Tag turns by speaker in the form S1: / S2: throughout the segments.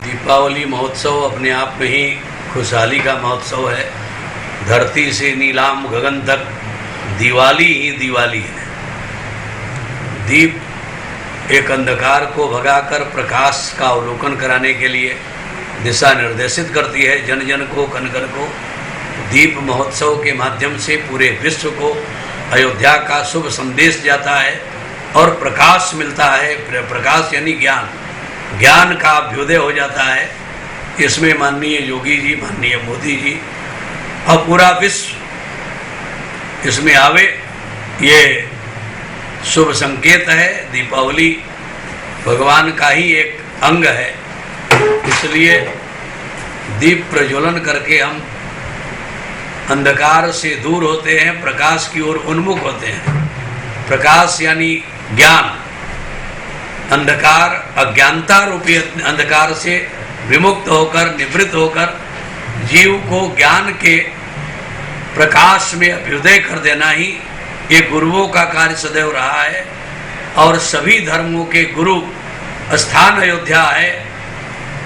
S1: दीपावली महोत्सव अपने आप में ही खुशहाली का महोत्सव है। धरती से नीलाम गगन तक दिवाली ही दिवाली है। दीप एक अंधकार को भगाकर प्रकाश का अवलोकन कराने के लिए दिशा निर्देशित करती है जन जन को, कण कण को। दीप महोत्सव के माध्यम से पूरे विश्व को अयोध्या का शुभ संदेश जाता है और प्रकाश मिलता है। प्रकाश यानी ज्ञान, ज्ञान का अभ्युदय हो जाता है। इसमें माननीय योगी जी, माननीय मोदी जी और पूरा विश्व इसमें आवे, ये शुभ संकेत है। दीपावली भगवान का ही एक अंग है, इसलिए दीप प्रज्वलन करके हम अंधकार से दूर होते हैं, प्रकाश की ओर उन्मुख होते हैं। प्रकाश यानी ज्ञान, अंधकार अज्ञानता रूपी अंधकार से विमुक्त होकर, निवृत्त होकर जीव को ज्ञान के प्रकाश में अभ्युदय कर देना ही ये गुरुओं का कार्य सदैव रहा है। और सभी धर्मों के गुरु स्थान अयोध्या है।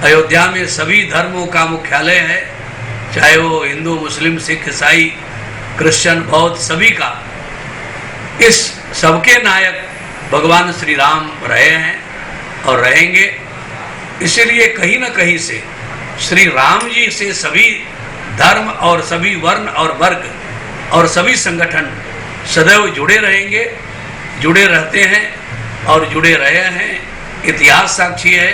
S1: अयोध्या में सभी धर्मों का मुख्यालय है, चाहे वो हिंदू, मुस्लिम, सिख, ईसाई, क्रिश्चियन, बौद्ध, सभी का। इस सबके नायक भगवान श्री राम रहे हैं और रहेंगे। इसलिए कहीं न कहीं से श्री राम जी से सभी धर्म और सभी वर्ण और वर्ग और सभी संगठन सदैव जुड़े रहेंगे, जुड़े रहते हैं और जुड़े रहे हैं। इतिहास साक्षी है,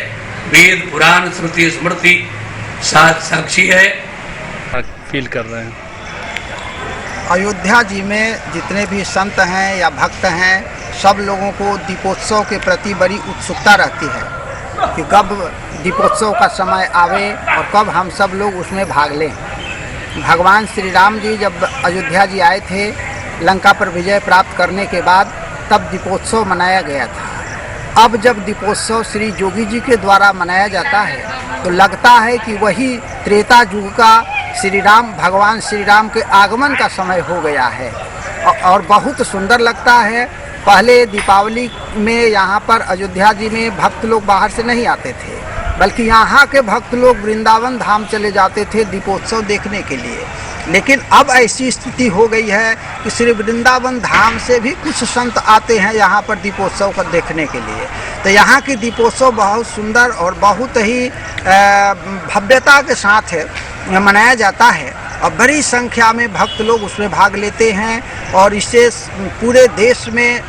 S1: वेद पुराण श्रुति स्मृति साक्षी है।
S2: फील कर रहे हैं
S3: अयोध्या जी में जितने भी संत हैं या भक्त हैं, सब लोगों को दीपोत्सव के प्रति बड़ी उत्सुकता रहती है कि कब दीपोत्सव का समय आवे और कब हम सब लोग उसमें भाग लें। भगवान श्री राम जी जब अयोध्या जी आए थे लंका पर विजय प्राप्त करने के बाद, तब दीपोत्सव मनाया गया था। अब जब दीपोत्सव श्री जोगी जी के द्वारा मनाया जाता है तो लगता है कि वही त्रेता युग का श्री राम, भगवान श्री राम के आगमन का समय हो गया है और बहुत सुंदर लगता है। पहले दीपावली में यहाँ पर अयोध्या जी में भक्त लोग बाहर से नहीं आते थे, बल्कि यहाँ के भक्त लोग वृंदावन धाम चले जाते थे दीपोत्सव देखने के लिए। लेकिन अब ऐसी स्थिति हो गई है कि श्री वृंदावन धाम से भी कुछ संत आते हैं यहाँ पर दीपोत्सव को देखने के लिए। तो यहाँ की दीपोत्सव बहुत सुंदर और बहुत ही भव्यता के साथ मनाया जाता है और बड़ी संख्या में भक्त लोग उसमें भाग लेते हैं। और इससे पूरे देश में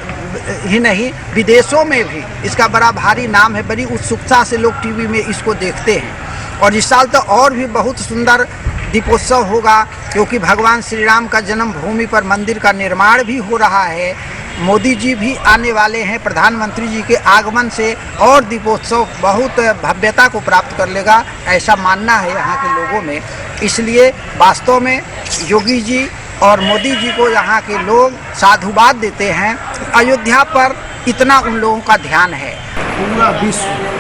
S3: ही नहीं, विदेशों में भी इसका बड़ा भारी नाम है। बड़ी उत्सुकता से लोग टीवी में इसको देखते हैं। और इस साल तो और भी बहुत सुंदर दीपोत्सव होगा, क्योंकि भगवान श्री राम का जन्मभूमि पर मंदिर का निर्माण भी हो रहा है। मोदी जी भी आने वाले हैं, प्रधानमंत्री जी के आगमन से और दीपोत्सव बहुत भव्यता को प्राप्त कर लेगा, ऐसा मानना है यहाँ के लोगों में। इसलिए वास्तव में योगी जी और मोदी जी को यहाँ के लोग साधुवाद देते हैं। अयोध्या पर इतना उन लोगों का ध्यान है।
S4: पूरा विश्व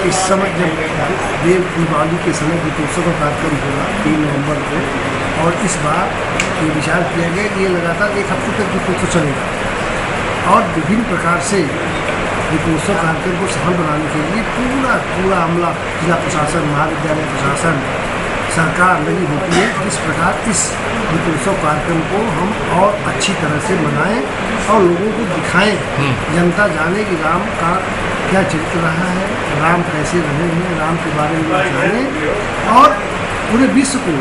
S4: इस समय जब देव दीपावली के समय दीपोत्सव का कार्यक्रम होगा 3 नवंबर को, और इस बार ये विचार किया गया कि ये लगातार 1 हफ्ते तक दीपोत्सव चलेगा और विभिन्न प्रकार से दीपोत्सव कार्यक्रम को सफल बनाने के लिए पूरा अमला, जिला प्रशासन, महाविद्यालय प्रशासन, सरकार लगी होती है। जिस प्रकार इस दीपोत्सव कार्यक्रम को हम और अच्छी तरह से मनाएं और लोगों को दिखाएं, जनता जाने कि राम का क्या चरित्र रहा है, राम कैसे रहे हैं, राम के बारे में जानें और पूरे विश्व को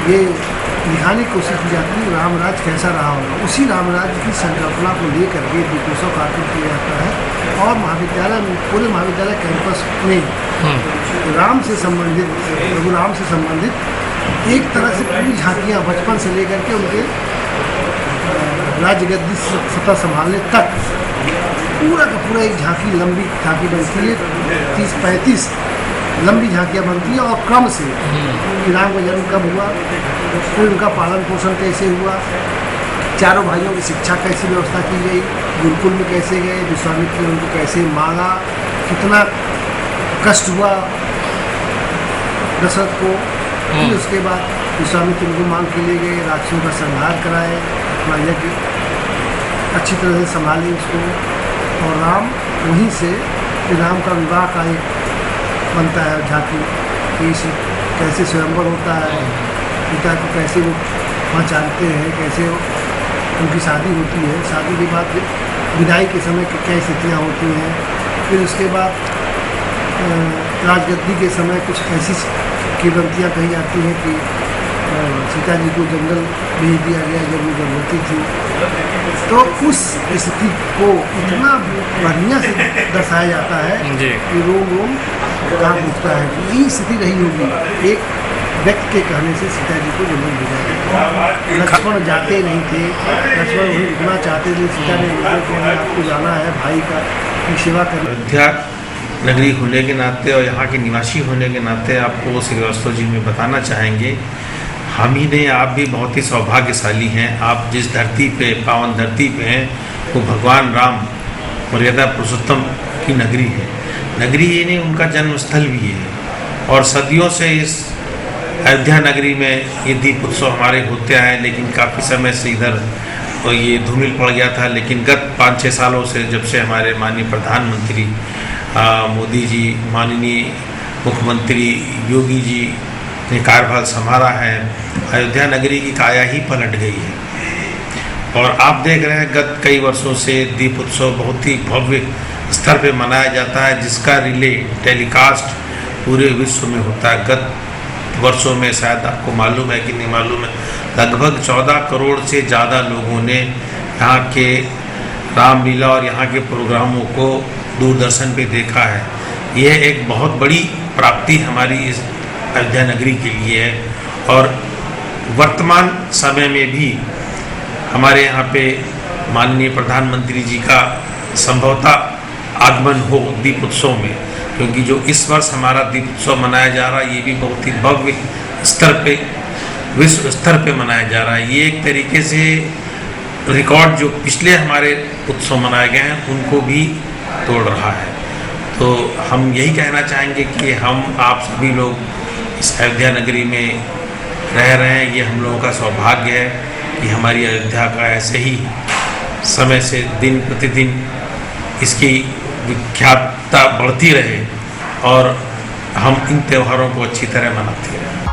S4: ये दिखाने की कोशिश की जाती है राम राज कैसा रहा होगा। उसी राम राज की संकल्पना को लेकर के दीपोत्सव कार्यक्रम किया जाता है। और महाविद्यालय में, पूरे महाविद्यालय कैंपस में राम से संबंधित, प्रभु राम से संबंधित एक तरह से पूरी झांकियाँ बचपन से लेकर के उनके राज्य गद्दी सत्ता संभालने तक पूरा का पूरा एक झांकी, लंबी झांकी बनती है। 30-35 लंबी झांकियाँ बनती हैं और क्रम से कि राम का जन्म कब हुआ, फिर उनका पालन पोषण कैसे हुआ, चारों भाइयों की शिक्षा कैसी व्यवस्था की गई, गुरुकुल में कैसे गए, विश्वामित्र ने उनको कैसे मांगा, कितना कष्ट हुआ दशरथ को। फिर उसके बाद विश्वामित्र उनको मांग के लिए गए, राक्षसों का संहार कराए, अपना यज्ञ अच्छी तरह से संभाले उसको। और राम वहीं से राम का विवाह का एक बनता है झांकी कि कैसे स्वयंवर होता है, पिता को कैसे वो पहचानते हैं, कैसे उनकी शादी होती है, शादी के बाद विदाई के समय क्या स्थितियाँ होती हैं, फिर उसके बाद राजगद्दी के समय कुछ ऐसी किंवदंतियाँ कही जाती हैं कि सीता जी को जंगल भेज दिया गया जब वो गर्भवती थी। तो उस स्थिति को इतना बढ़िया से दर्शाया जाता है
S2: जी।
S4: कि रोम रोम कांप उठता है कि यही स्थिति रही होगी। एक व्यक्ति के कहने से सीता जी को जंगल भेजा गया। लक्ष्मण जाते नहीं थे, लक्ष्मण वहीं रुकना चाहते थे, सीता ने उनको आपको जाना है भाई की सेवा करना।
S5: अयोध्या नगरी होने के नाते और यहाँ के निवासी होने के नाते आपको श्रीवास्तव जी में बताना चाहेंगे, हम ही नहीं, आप भी बहुत ही सौभाग्यशाली हैं। आप जिस धरती पे, पावन धरती पे हैं, वो भगवान राम मर्यादा पुरुषोत्तम की नगरी है। नगरी ये नहीं, उनका जन्म स्थल भी है। और सदियों से इस अयोध्या नगरी में ये दीप उत्सव हमारे होते आए, लेकिन काफ़ी समय से इधर ये धूमिल पड़ गया था। लेकिन गत 5-6 सालों से जब से हमारे माननीय प्रधानमंत्री मोदी जी, माननीय मुख्यमंत्री योगी जी ने कार्यभार संभाला है, अयोध्या नगरी की काया ही पलट गई है। और आप देख रहे हैं गत कई वर्षों से दीप उत्सव बहुत ही भव्य स्तर पे मनाया जाता है, जिसका रिले टेलीकास्ट पूरे विश्व में होता है। गत वर्षों में शायद आपको मालूम है कि नहीं मालूम है, लगभग 14 करोड़ से ज़्यादा लोगों ने यहाँ के रामलीला और यहाँ के प्रोग्रामों को दूरदर्शन पे देखा है। यह एक बहुत बड़ी प्राप्ति हमारी इस अयोध्या नगरी के लिए है। और वर्तमान समय में भी हमारे यहाँ पे माननीय प्रधानमंत्री जी का संभवतः आगमन हो दीप उत्सव में, क्योंकि जो इस वर्ष हमारा दीप उत्सव मनाया जा रहा है ये भी बहुत ही भव्य स्तर पे, विश्व स्तर पे मनाया जा रहा है। ये एक तरीके से रिकॉर्ड जो पिछले हमारे उत्सव मनाए गए हैं उनको भी तोड़ रहा है। तो हम यही कहना चाहेंगे कि हम आप सभी लोग इस अयोध्या नगरी में रह रहे हैं, ये हम लोगों का सौभाग्य है कि हमारी अयोध्या का ऐसे ही समय से दिन प्रतिदिन इसकी विख्यातता बढ़ती रहे और हम इन त्योहारों को अच्छी तरह मनाते रहें।